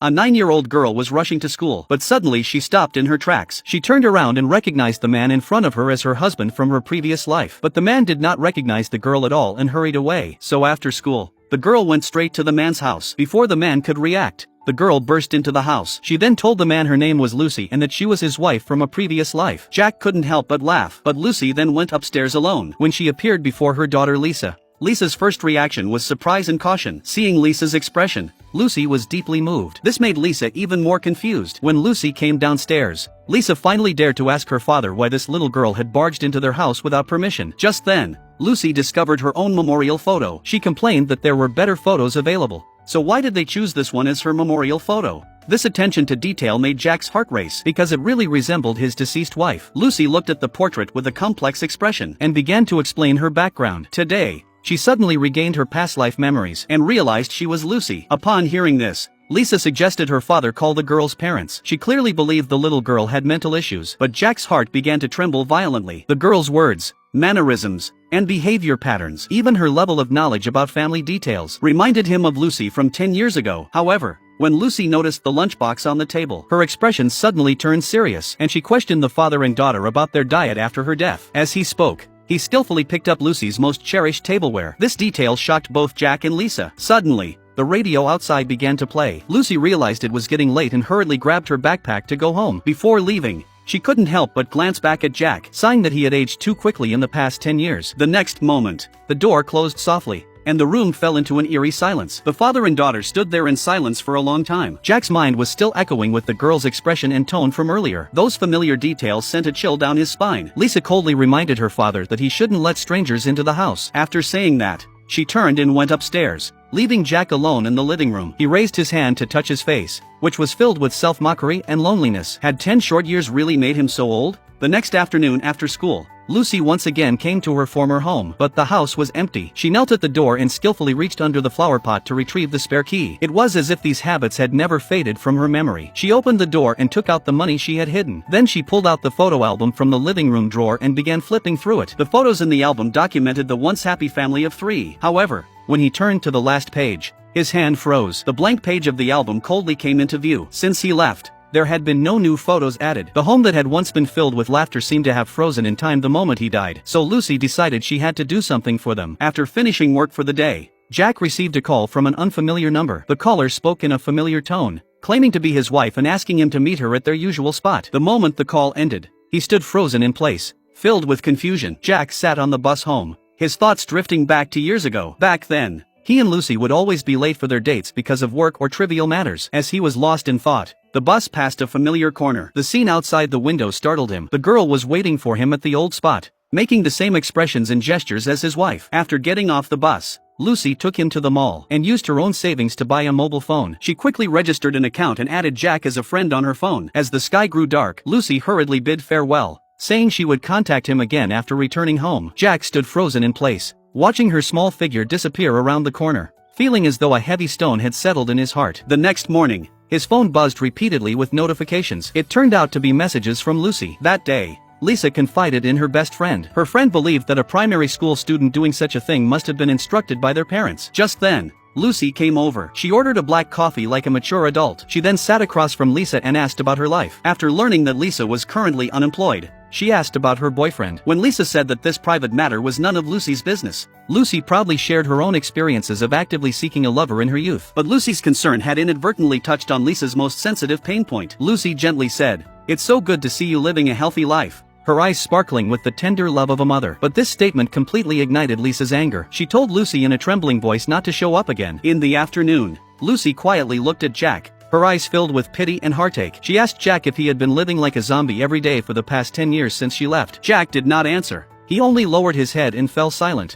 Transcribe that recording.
A 9-year-old girl was rushing to school, but suddenly she stopped in her tracks. She turned around and recognized the man in front of her as her husband from her previous life. But the man did not recognize the girl at all and hurried away. So after school, the girl went straight to the man's house. Before the man could react, the girl burst into the house. She then told the man her name was Lucy and that she was his wife from a previous life. Jack couldn't help but laugh, but Lucy then went upstairs alone. When she appeared before her daughter Lisa, Lisa's first reaction was surprise and caution. Seeing Lisa's expression, Lucy was deeply moved. This made Lisa even more confused. When Lucy came downstairs, Lisa finally dared to ask her father why this little girl had barged into their house without permission. Just then, Lucy discovered her own memorial photo. She complained that there were better photos available. So why did they choose this one as her memorial photo? This attention to detail made Jack's heart race because it really resembled his deceased wife. Lucy looked at the portrait with a complex expression and began to explain her background. Today, she suddenly regained her past life memories and realized she was Lucy. Upon hearing this, Lisa suggested her father call the girl's parents. She clearly believed the little girl had mental issues, but Jack's heart began to tremble violently. The girl's words, mannerisms, and behavior patterns, even her level of knowledge about family details, reminded him of Lucy from 10 years ago. However, when Lucy noticed the lunchbox on the table, her expression suddenly turned serious, and she questioned the father and daughter about their diet after her death. As he spoke, he skillfully picked up Lucy's most cherished tableware. This detail shocked both Jack and Lisa. Suddenly, the radio outside began to play. Lucy realized it was getting late and hurriedly grabbed her backpack to go home. Before leaving, she couldn't help but glance back at Jack, sighing that he had aged too quickly in the past 10 years. The next moment, the door closed softly, and the room fell into an eerie silence. The father and daughter stood there in silence for a long time. Jack's mind was still echoing with the girl's expression and tone from earlier. Those familiar details sent a chill down his spine. Lisa coldly reminded her father that he shouldn't let strangers into the house. After saying that, she turned and went upstairs, leaving Jack alone in the living room. He raised his hand to touch his face, which was filled with self-mockery and loneliness. Had 10 short years really made him so old? The next afternoon after school, Lucy once again came to her former home, but the house was empty. She knelt at the door and skillfully reached under the flower pot to retrieve the spare key. It was as if these habits had never faded from her memory. She opened the door and took out the money she had hidden. Then she pulled out the photo album from the living room drawer and began flipping through it. The photos in the album documented the once happy family of 3. However, when he turned to the last page, his hand froze. The blank page of the album coldly came into view. Since he left, there had been no new photos added. The home that had once been filled with laughter seemed to have frozen in time the moment he died. So Lucy decided she had to do something for them. After finishing work for the day, Jack received a call from an unfamiliar number. The caller spoke in a familiar tone, claiming to be his wife and asking him to meet her at their usual spot. The moment the call ended, he stood frozen in place, filled with confusion. Jack sat on the bus home, his thoughts drifting back to years ago. Back then, he and Lucy would always be late for their dates because of work or trivial matters. As he was lost in thought, the bus passed a familiar corner. The scene outside the window startled him. The girl was waiting for him at the old spot, making the same expressions and gestures as his wife. After getting off the bus, Lucy took him to the mall and used her own savings to buy a mobile phone. She quickly registered an account and added Jack as a friend on her phone. As the sky grew dark, Lucy hurriedly bid farewell, saying she would contact him again after returning home. Jack stood frozen in place, watching her small figure disappear around the corner, feeling as though a heavy stone had settled in his heart. The next morning, his phone buzzed repeatedly with notifications. It turned out to be messages from Lucy. That day, Lisa confided in her best friend. Her friend believed that a primary school student doing such a thing must have been instructed by their parents. Just then, Lucy came over. She ordered a black coffee like a mature adult. She then sat across from Lisa and asked about her life. After learning that Lisa was currently unemployed, she asked about her boyfriend. When Lisa said that this private matter was none of Lucy's business, Lucy proudly shared her own experiences of actively seeking a lover in her youth. But Lucy's concern had inadvertently touched on Lisa's most sensitive pain point. Lucy gently said, "It's so good to see you living a healthy life," her eyes sparkling with the tender love of a mother. But this statement completely ignited Lisa's anger. She told Lucy in a trembling voice not to show up again. In the afternoon, Lucy quietly looked at Jack, her eyes filled with pity and heartache. She asked Jack if he had been living like a zombie every day for the past 10 years since she left. Jack did not answer. He only lowered his head and fell silent.